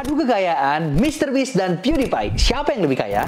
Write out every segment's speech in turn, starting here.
Adu kekayaan MrBeast dan PewDiePie. Siapa yang lebih kaya?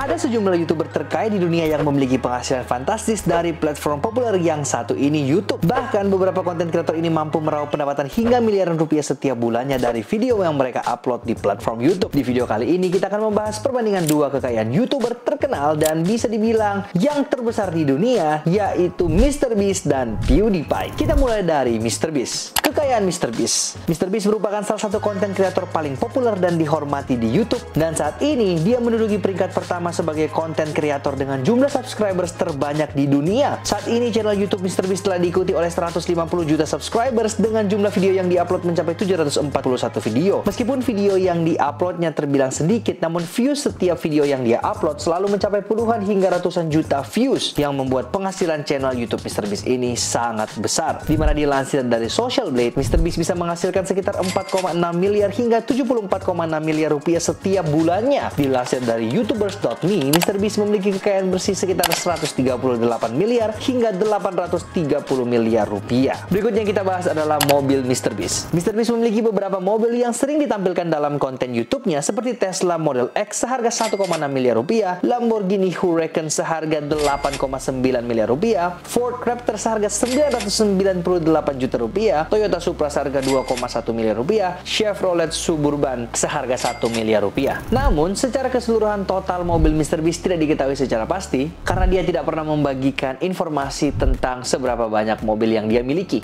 Ada sejumlah YouTuber terkaya di dunia yang memiliki penghasilan fantastis dari platform populer yang satu ini, YouTube. Bahkan beberapa konten kreator ini mampu meraup pendapatan hingga miliaran rupiah setiap bulannya dari video yang mereka upload di platform YouTube. Di video kali ini kita akan membahas perbandingan dua kekayaan YouTuber terkenal dan bisa dibilang yang terbesar di dunia, yaitu MrBeast dan PewDiePie. Kita mulai dari MrBeast. Kekayaan MrBeast. MrBeast merupakan salah satu konten kreator paling populer dan dihormati di YouTube, dan saat ini dia menduduki peringkat pertama sebagai konten kreator dengan jumlah subscribers terbanyak di dunia. Saat ini channel YouTube MrBeast telah diikuti oleh 150 juta subscribers dengan jumlah video yang diupload mencapai 741 video. Meskipun video yang diuploadnya terbilang sedikit, namun views setiap video yang dia upload selalu mencapai puluhan hingga ratusan juta views, yang membuat penghasilan channel YouTube MrBeast ini sangat besar. Dimana dilansir dari Social Blade, MrBeast bisa menghasilkan sekitar 4,6 miliar hingga 74,6 miliar rupiah setiap bulannya. Dilansir dari YouTubers.me, MrBeast memiliki kekayaan bersih sekitar 138 miliar hingga 830 miliar rupiah. Berikutnya kita bahas adalah mobil MrBeast. MrBeast memiliki beberapa mobil yang sering ditampilkan dalam konten YouTube-nya, seperti Tesla Model X seharga 1,6 miliar rupiah, Lamborghini Huracan seharga 8,9 miliar rupiah, Ford Raptor seharga 998 juta rupiah, Toyota Supra seharga 2,1 miliar rupiah, Chevrolet Suburban seharga 1 miliar rupiah. Namun secara keseluruhan total mobil MrBeast tidak diketahui secara pasti karena dia tidak pernah membagikan informasi tentang seberapa banyak mobil yang dia miliki.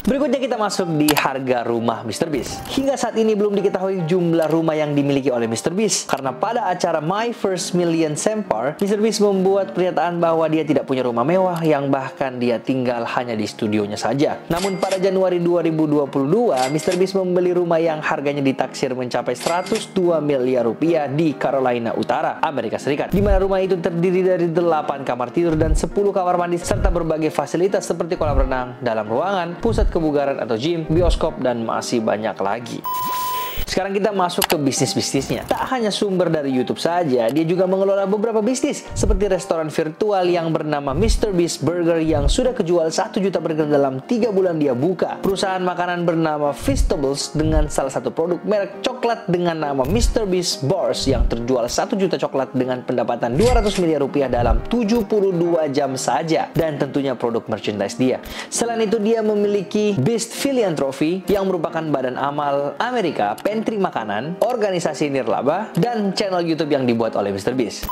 Berikutnya kita masuk di harga rumah MrBeast. Hingga saat ini belum diketahui jumlah rumah yang dimiliki oleh MrBeast, karena pada acara My First Million Sempar, MrBeast membuat pernyataan bahwa dia tidak punya rumah mewah yang bahkan dia tinggal hanya di studionya saja. Namun pada Januari 2022, MrBeast membeli rumah yang harganya ditaksir mencapai 102 miliar rupiah di Carolina Utara, Amerika Serikat. Di mana rumah itu terdiri dari 8 kamar tidur dan 10 kamar mandi serta berbagai fasilitas seperti kolam renang, dalam ruangan, pusat kebugaran atau gym, bioskop, dan masih banyak lagi. Sekarang kita masuk ke bisnisnya. Tak hanya sumber dari YouTube saja, dia juga mengelola beberapa bisnis seperti restoran virtual yang bernama MrBeast Burger yang sudah kejual 1 juta burger dalam 3 bulan dia buka. Perusahaan makanan bernama Feastables dengan salah satu produk merek coklat dengan nama MrBeast Bars yang terjual 1 juta coklat dengan pendapatan 200 miliar rupiah dalam 72 jam saja, dan tentunya produk merchandise dia. Selain itu dia memiliki Beast Philanthropy yang merupakan badan amal Amerika, pantry makanan, organisasi nirlaba, dan channel YouTube yang dibuat oleh MrBeast.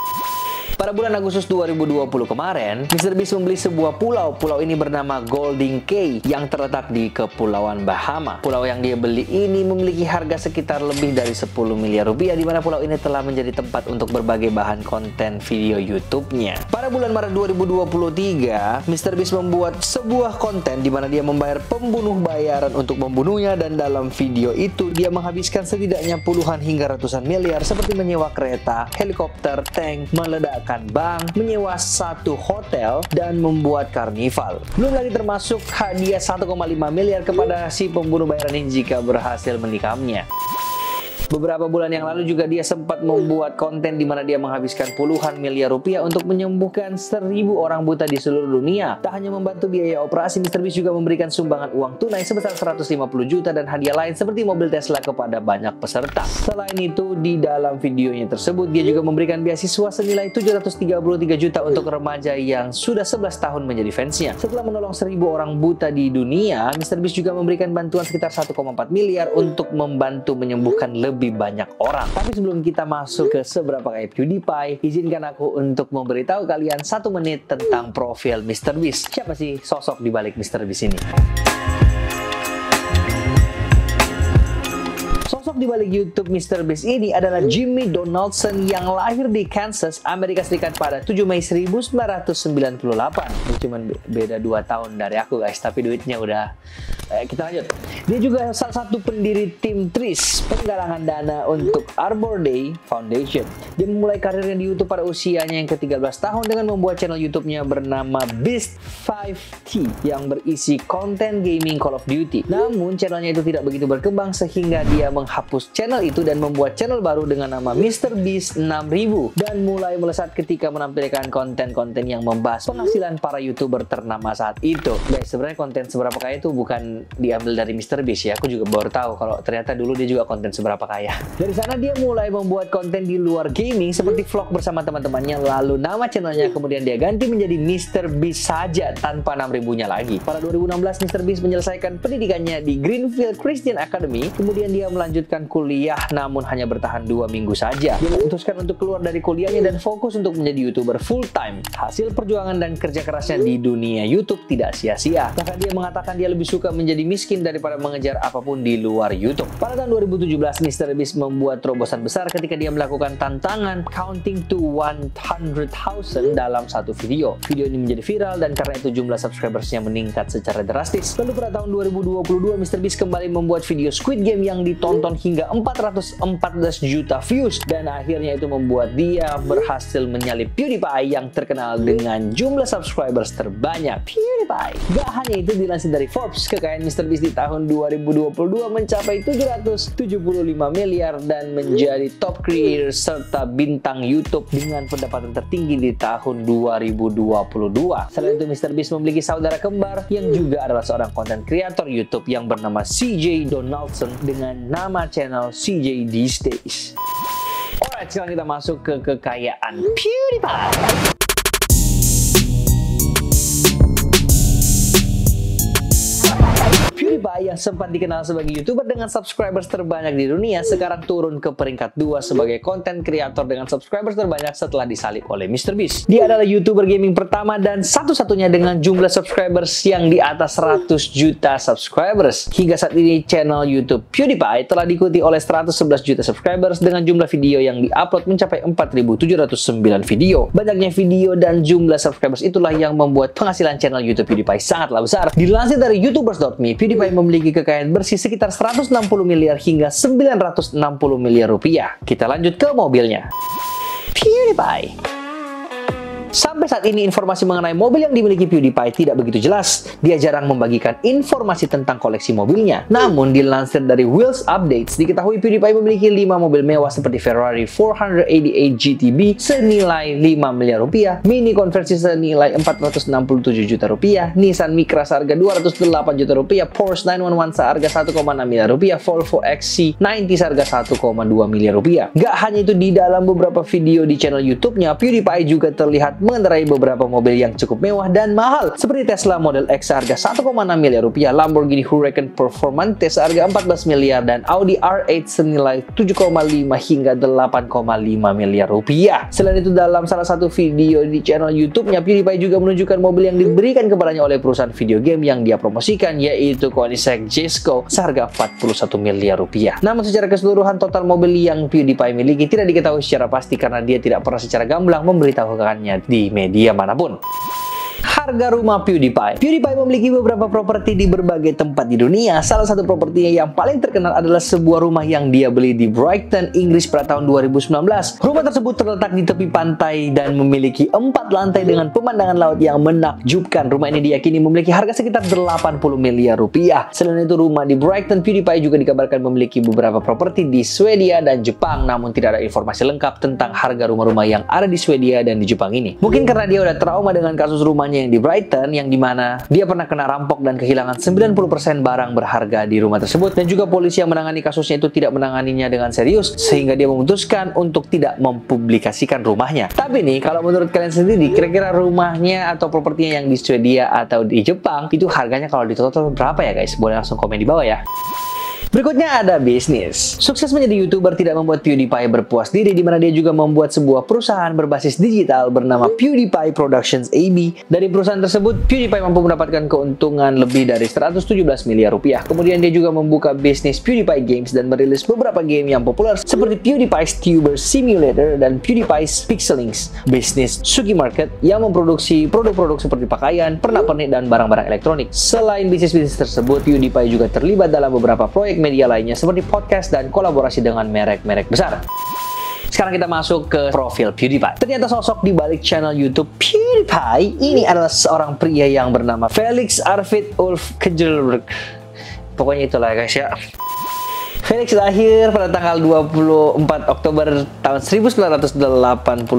Pada bulan Agustus 2020 kemarin, MrBeast membeli sebuah pulau. Pulau ini bernama Golden Cay yang terletak di Kepulauan Bahama. Pulau yang dia beli ini memiliki harga sekitar lebih dari 10 miliar rupiah, di mana pulau ini telah menjadi tempat untuk berbagai bahan konten video YouTube-nya. Pada bulan Maret 2023, MrBeast membuat sebuah konten di mana dia membayar pembunuh bayaran untuk membunuhnya, dan dalam video itu dia menghabiskan setidaknya puluhan hingga ratusan miliar seperti menyewa kereta, helikopter, tank, meledakkan bank, menyewa satu hotel, dan membuat karnival. Belum lagi termasuk hadiah 1,5 miliar kepada si pembunuh bayaran ini jika berhasil menikamnya. Beberapa bulan yang lalu juga dia sempat membuat konten di mana dia menghabiskan puluhan miliar rupiah untuk menyembuhkan 1000 orang buta di seluruh dunia. Tak hanya membantu biaya operasi, MrBeast juga memberikan sumbangan uang tunai sebesar 150 juta dan hadiah lain seperti mobil Tesla kepada banyak peserta. Selain itu, di dalam videonya tersebut dia juga memberikan beasiswa senilai 733 juta untuk remaja yang sudah 11 tahun menjadi fansnya. Setelah menolong 1000 orang buta di dunia, MrBeast juga memberikan bantuan sekitar 1,4 miliar untuk membantu menyembuhkan lebih banyak orang. Tapi sebelum kita masuk ke seberapa kaya PewDiePie, izinkan aku untuk memberitahu kalian 1 menit tentang profil MrBeast. Siapa sih sosok di balik MrBeast ini? Sosok di balik YouTube MrBeast ini adalah Jimmy Donaldson yang lahir di Kansas, Amerika Serikat pada 7 Mei 1998. Cuma beda 2 tahun dari aku guys, tapi duitnya udah Kita lanjut. Dia juga salah satu pendiri tim TRIS, penggalangan dana untuk Arbor Day Foundation. Dia memulai karirnya di YouTube pada usianya yang ke-13 tahun dengan membuat channel YouTube-nya bernama Beast5T yang berisi konten gaming Call of Duty. Namun channelnya itu tidak begitu berkembang sehingga dia menghapus channel itu dan membuat channel baru dengan nama MrBeast 6000 dan mulai melesat ketika menampilkan konten-konten yang membahas penghasilan para YouTuber ternama saat itu. Guys, sebenarnya konten seberapa kaya itu bukan diambil dari MrBeast ya. Aku juga baru tahu kalau ternyata dulu dia juga konten seberapa kaya. Dari sana dia mulai membuat konten di luar gaming seperti vlog bersama teman-temannya, lalu nama channelnya kemudian dia ganti menjadi MrBeast saja tanpa 6000-nya lagi. Pada 2016 MrBeast menyelesaikan pendidikannya di Greenfield Christian Academy, kemudian dia melanjutkan kuliah namun hanya bertahan 2 minggu saja. Dia memutuskan untuk keluar dari kuliahnya dan fokus untuk menjadi YouTuber full time. Hasil perjuangan dan kerja kerasnya di dunia YouTube tidak sia-sia. Bahkan dia mengatakan dia lebih suka menjadi miskin daripada mengejar apapun di luar YouTube. Pada tahun 2017, MrBeast membuat terobosan besar ketika dia melakukan tantangan counting to 100,000 dalam satu video. Video ini menjadi viral dan karena itu jumlah subscribersnya meningkat secara drastis. Lalu pada tahun 2022, MrBeast kembali membuat video Squid Game yang ditonton hingga 414 juta views dan akhirnya itu membuat dia berhasil menyalip PewDiePie yang terkenal dengan jumlah subscribers terbanyak. PewDiePie. Gak hanya itu, dilansir dari Forbes, kekayaan MrBeast di tahun 2022 mencapai 775 miliar dan menjadi top creator serta bintang YouTube dengan pendapatan tertinggi di tahun 2022. Selain itu, MrBeast memiliki saudara kembar yang juga adalah seorang konten kreator YouTube yang bernama CJ Donaldson dengan nama channel CJ These Days. Alright, sekarang kita masuk ke kekayaan PewDiePie. PewDiePie yang sempat dikenal sebagai YouTuber dengan subscribers terbanyak di dunia sekarang turun ke peringkat 2 sebagai konten kreator dengan subscribers terbanyak setelah disalip oleh MrBeast. Dia adalah YouTuber gaming pertama dan satu-satunya dengan jumlah subscribers yang di atas 100 juta subscribers. Hingga saat ini channel YouTube PewDiePie telah diikuti oleh 111 juta subscribers dengan jumlah video yang diupload mencapai 4.709 video. Banyaknya video dan jumlah subscribers itulah yang membuat penghasilan channel YouTube PewDiePie sangatlah besar. Dilansir dari youtubers.me, PewDiePie memiliki kekayaan bersih sekitar 160 miliar hingga 960 miliar rupiah. Kita lanjut ke mobilnya. PewDiePie. Sampai saat ini informasi mengenai mobil yang dimiliki PewDiePie tidak begitu jelas. Dia jarang membagikan informasi tentang koleksi mobilnya. Namun dilansir dari Wheels Updates, diketahui PewDiePie memiliki 5 mobil mewah seperti Ferrari 488 GTB senilai 5 miliar rupiah, Mini konversi senilai 467 juta rupiah, Nissan Micra seharga 208 juta rupiah, Porsche 911 seharga 1,6 miliar rupiah, Volvo XC90 seharga 1,2 miliar rupiah. Gak hanya itu, di dalam beberapa video di channel YouTube-nya, PewDiePie juga terlihat mengendarai beberapa mobil yang cukup mewah dan mahal seperti Tesla Model X seharga 1,6 miliar rupiah, Lamborghini Huracan Performante seharga 14 miliar dan Audi R8 senilai 7,5 hingga 8,5 miliar rupiah. Selain itu, dalam salah satu video di channel YouTube-nya, PewDiePie juga menunjukkan mobil yang diberikan kepadanya oleh perusahaan video game yang dia promosikan, yaitu Koenigsegg Jesko seharga 41 miliar rupiah. Namun secara keseluruhan total mobil yang PewDiePie miliki tidak diketahui secara pasti karena dia tidak pernah secara gamblang memberitahukannya di media manapun. Harga rumah PewDiePie. PewDiePie memiliki beberapa properti di berbagai tempat di dunia. Salah satu propertinya yang paling terkenal adalah sebuah rumah yang dia beli di Brighton, Inggris pada tahun 2019. Rumah tersebut terletak di tepi pantai dan memiliki 4 lantai dengan pemandangan laut yang menakjubkan. Rumah ini diyakini memiliki harga sekitar 80 miliar rupiah. Selain itu, rumah di Brighton, PewDiePie juga dikabarkan memiliki beberapa properti di Swedia dan Jepang, namun tidak ada informasi lengkap tentang harga rumah-rumah yang ada di Swedia dan di Jepang ini. Mungkin karena dia udah trauma dengan kasus rumahnya yang di Brighton, yang dimana dia pernah kena rampok dan kehilangan 90% barang berharga di rumah tersebut, dan juga polisi yang menangani kasusnya itu tidak menanganinya dengan serius sehingga dia memutuskan untuk tidak mempublikasikan rumahnya. Tapi nih, kalau menurut kalian sendiri, kira-kira rumahnya atau propertinya yang di Swedia atau di Jepang itu harganya kalau ditotal berapa ya guys? Boleh langsung komen di bawah ya. Berikutnya ada bisnis. Sukses menjadi YouTuber tidak membuat PewDiePie berpuas diri, di mana dia juga membuat sebuah perusahaan berbasis digital bernama PewDiePie Productions AB. Dari perusahaan tersebut, PewDiePie mampu mendapatkan keuntungan lebih dari 117 miliar rupiah. Kemudian dia juga membuka bisnis PewDiePie Games dan merilis beberapa game yang populer seperti PewDiePie's Tuber Simulator dan PewDiePie's Pixelings. Bisnis Suki Market yang memproduksi produk-produk seperti pakaian, pernak-pernik, dan barang-barang elektronik. Selain bisnis-bisnis tersebut, PewDiePie juga terlibat dalam beberapa proyek media lainnya seperti podcast dan kolaborasi dengan merek-merek besar. Sekarang kita masuk ke profil PewDiePie. Ternyata sosok di balik channel YouTube PewDiePie ini adalah seorang pria yang bernama Felix Arvid Ulf Kjellberg. Pokoknya itulah guys ya. Felix lahir pada tanggal 24 Oktober tahun 1989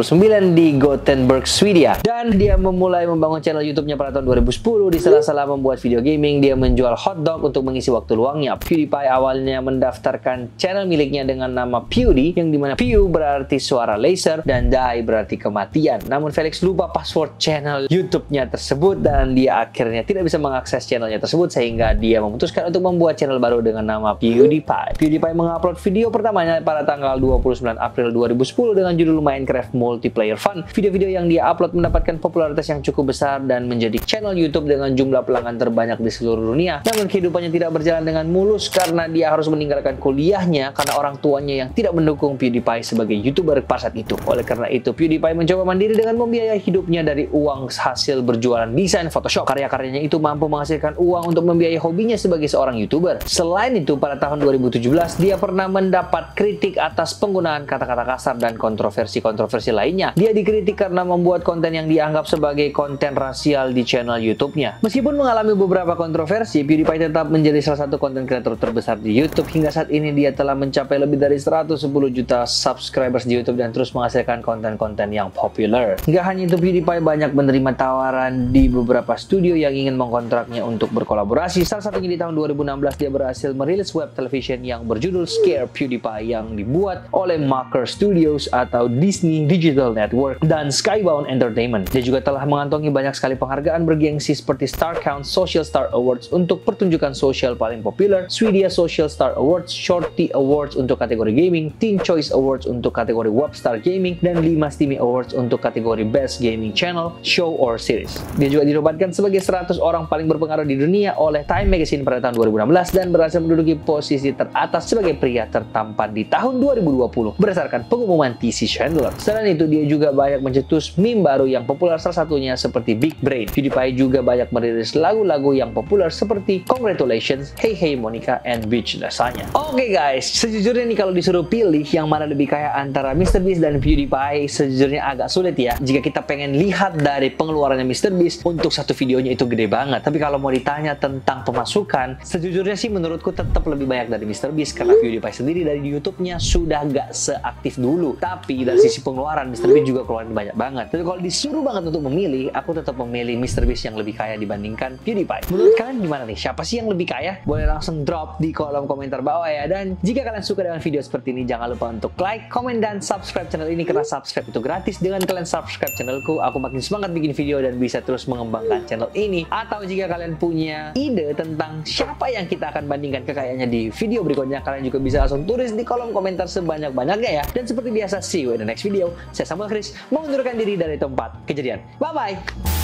di Gothenburg, Swedia. Dan dia memulai membangun channel YouTube-nya pada tahun 2010. Di sela-sela membuat video gaming, dia menjual hotdog untuk mengisi waktu luangnya. PewDiePie awalnya mendaftarkan channel miliknya dengan nama Pewdie, yang dimana Pew berarti suara laser dan Die berarti kematian. Namun Felix lupa password channel YouTube-nya tersebut dan dia akhirnya tidak bisa mengakses channelnya tersebut, sehingga dia memutuskan untuk membuat channel baru dengan nama PewDiePie. PewDiePie mengupload video pertamanya pada tanggal 29 April 2010 dengan judul Minecraft Multiplayer Fun. Video-video yang dia upload mendapatkan popularitas yang cukup besar dan menjadi channel YouTube dengan jumlah pelanggan terbanyak di seluruh dunia. Namun kehidupannya tidak berjalan dengan mulus karena dia harus meninggalkan kuliahnya karena orang tuanya yang tidak mendukung PewDiePie sebagai YouTuber pada saat itu. Oleh karena itu, PewDiePie mencoba mandiri dengan membiayai hidupnya dari uang hasil berjualan desain Photoshop. Karya-karyanya itu mampu menghasilkan uang untuk membiayai hobinya sebagai seorang YouTuber. Selain itu, pada tahun 2017 dia pernah mendapat kritik atas penggunaan kata-kata kasar dan kontroversi-kontroversi lainnya. Dia dikritik karena membuat konten yang dianggap sebagai konten rasial di channel YouTube-nya. Meskipun mengalami beberapa kontroversi, PewDiePie tetap menjadi salah satu konten kreator terbesar di YouTube. Hingga saat ini dia telah mencapai lebih dari 110 juta subscribers di YouTube dan terus menghasilkan konten-konten yang populer. Hingga hanya itu, PewDiePie banyak menerima tawaran di beberapa studio yang ingin mengkontraknya untuk berkolaborasi. Salah satunya di tahun 2016 dia berhasil merilis web television yang berjudul Scare PewDiePie yang dibuat oleh Maker Studios atau Disney Digital Network dan Skybound Entertainment. Dia juga telah mengantongi banyak sekali penghargaan bergengsi seperti Star Count Social Star Awards untuk pertunjukan sosial paling populer, Swedia Social Star Awards, Shorty Awards untuk kategori gaming, Teen Choice Awards untuk kategori Webstar Gaming, dan 5 Steamy Awards untuk kategori Best Gaming Channel, Show or Series. Dia juga dinobatkan sebagai 100 orang paling berpengaruh di dunia oleh Time Magazine pada tahun 2016 dan berhasil menduduki posisi teratas sebagai pria tertampan di tahun 2020 berdasarkan pengumuman TC Chandler. Selain itu, dia juga banyak mencetus meme baru yang populer, salah satunya seperti Big Brain. PewDiePie juga banyak merilis lagu-lagu yang populer seperti Congratulations, Hey Hey Monica, and Beach Lasagna. Oke guys, sejujurnya nih kalau disuruh pilih yang mana lebih kaya antara MrBeast dan PewDiePie, sejujurnya agak sulit ya. Jika kita pengen lihat dari pengeluarannya MrBeast, untuk satu videonya itu gede banget. Tapi kalau mau ditanya tentang pemasukan, sejujurnya sih menurutku tetap lebih banyak dari MrBeast karena PewDiePie sendiri dari YouTube-nya sudah gak seaktif dulu. Tapi dari sisi pengeluaran, MrBeast juga keluarin banyak banget. Tapi kalau disuruh banget untuk memilih, aku tetap memilih MrBeast yang lebih kaya dibandingkan PewDiePie. Menurut kalian gimana nih? Siapa sih yang lebih kaya? Boleh langsung drop di kolom komentar bawah ya. Dan jika kalian suka dengan video seperti ini, jangan lupa untuk like, komen, dan subscribe channel ini karena subscribe itu gratis. Dengan kalian subscribe channelku, aku makin semangat bikin video dan bisa terus mengembangkan channel ini. Atau jika kalian punya ide tentang siapa yang kita akan bandingkan kekayaannya di video berikutnya, kalian juga bisa langsung tulis di kolom komentar sebanyak-banyaknya ya. Dan seperti biasa, see you in the next video. Saya Samuel Chris, mengundurkan diri dari tempat kejadian. Bye-bye!